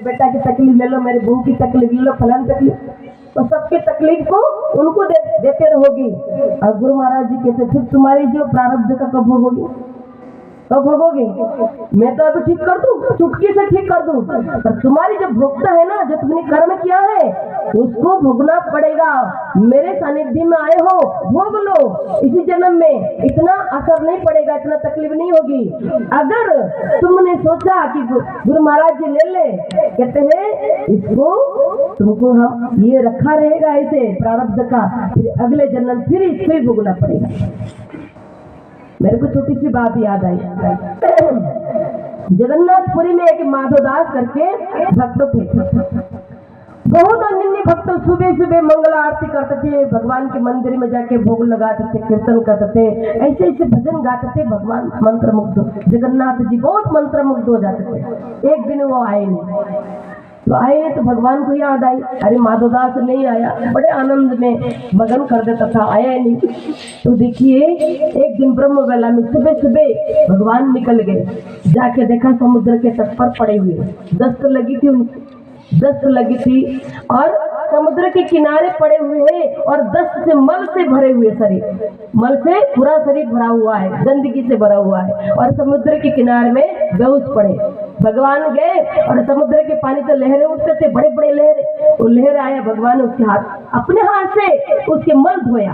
बेटा की तकलीफ ले लो, मेरी बहू की तकलीफ ले लो, फलान तकलीफ, तो सबके तकलीफ को उनको देते रहोगी। और गुरु महाराज जी कहते फिर तुम्हारी जो प्रारब्ध का कब भोगोगी, कब भोगोगे? मैं तो अभी ठीक कर दूं, चुटकी से ठीक कर दूं, पर तुम्हारी जो भोगता है ना, जो तुमने कर्म किया है उसको भोगना पड़ेगा। मेरे सानिध्य में आए हो, भोग लो। इसी जन्म में इतना असर नहीं पड़ेगा, इतना तकलीफ नहीं होगी। अगर तुमने सोचा कि गुरु महाराज जी ले ले, कहते हैं इसको तुमको हम ये रखा रहेगा ऐसे प्रारब्ध का, फिर अगले जन्म फिर इसको ही भोगना पड़ेगा। मेरे को छोटी सी बात याद आई। जगन्नाथपुरी में एक माधोदास करके भक्त थे, बहुत अन्य भक्त सुबह सुबह मंगल आरती करते थे, भगवान के मंदिर में जाके भोग लगाते थे, कीर्तन करते थे, ऐसे ऐसे भजन गाते थे। भगवान मंत्रमुग्ध, जगन्नाथ जी बहुत मंत्रमुग्ध हो जाते थे। एक दिन वो आए नहीं, तो आए तो भगवान को याद आई, अरे माधोदास नहीं आया, बड़े आनंद में मगन कर देता था, आया नहीं। तो देखिए एक दिन ब्रह्म वेला में सुबह सुबह भगवान निकल गए, जाके देखा समुद्र के तट पर पड़े हुए, दस्त लगी थी उनको, दस्त लगी थी और समुद्र के किनारे पड़े हुए हैं और दस्त से मल से भरे हुए शरीर, मल से पूरा शरीर भरा हुआ है, गंदगी से भरा हुआ है, और समुद्र के किनारे में बेहोश पड़े। भगवान गए और समुद्र के पानी से लहरें उठते थे, बड़े बड़े लहरें, वो लहर आया, भगवान ने उसके हाथ, अपने हाथ से उसके मल धोया,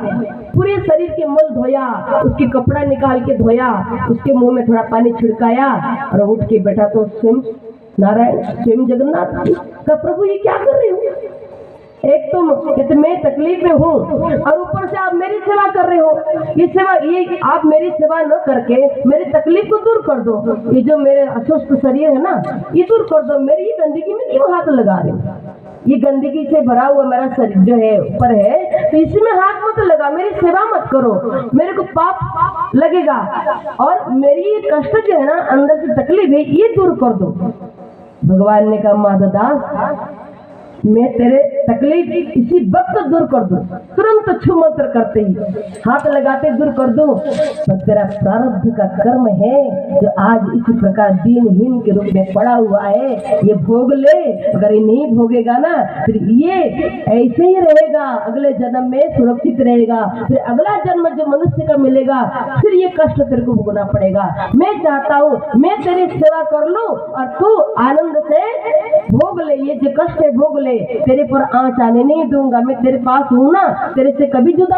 पूरे शरीर के मल धोया, उसके कपड़ा निकाल के धोया, उसके मुंह में थोड़ा पानी छिड़काया और उठ के बैठा। तो स्वयं नारायण, स्वयं जगन्नाथ का प्रभु ये क्या कर रहे हो? एक तुम कहते मैं तकलीफ में हूँ और ऊपर से आप मेरी सेवा कर रहे हो। ये सेवा, ये आप मेरी सेवा न करके मेरी तकलीफ को दूर कर दो, ये जो मेरे अस्वस्थ शरीर है ना, ये दूर कर दो। मेरी ये गंदगी में क्यों हाथ लगा रहे हो? ये गंदगी से भरा हुआ मेरा शरीर जो है ऊपर है, तो इसमें हाथ मत लगा, मेरी सेवा मत करो, मेरे को पाप लगेगा और मेरी ये कष्ट जो है ना, अंदर से तकलीफ है, ये दूर कर दो। भगवान ने कहा माधोदास, मैं तेरे तकलीफ इसी वक्त दूर कर दूं, तुरंत छू मंत्र करते ही हाथ लगाते दूर कर दूं, पर तेरा प्रारब्ध का कर्म है जो आज इसी प्रकार दीनहीन के रूप में पड़ा हुआ है, ये भोग ले। अगर ये नहीं भोगेगा ना, फिर ये ऐसे ही रहेगा, अगले जन्म में सुरक्षित रहेगा, फिर अगला जन्म जो मनुष्य का मिलेगा, फिर ये कष्ट तेरे को भोगना पड़ेगा। मैं चाहता हूँ मैं तेरी सेवा कर लूं और तू आनंद से भोग ले, ये जो कष्ट है भोग ले, तेरे पर आँच आने नहीं दूंगा, मैं तेरे पास हूँ ना, तेरे से कभी जुदा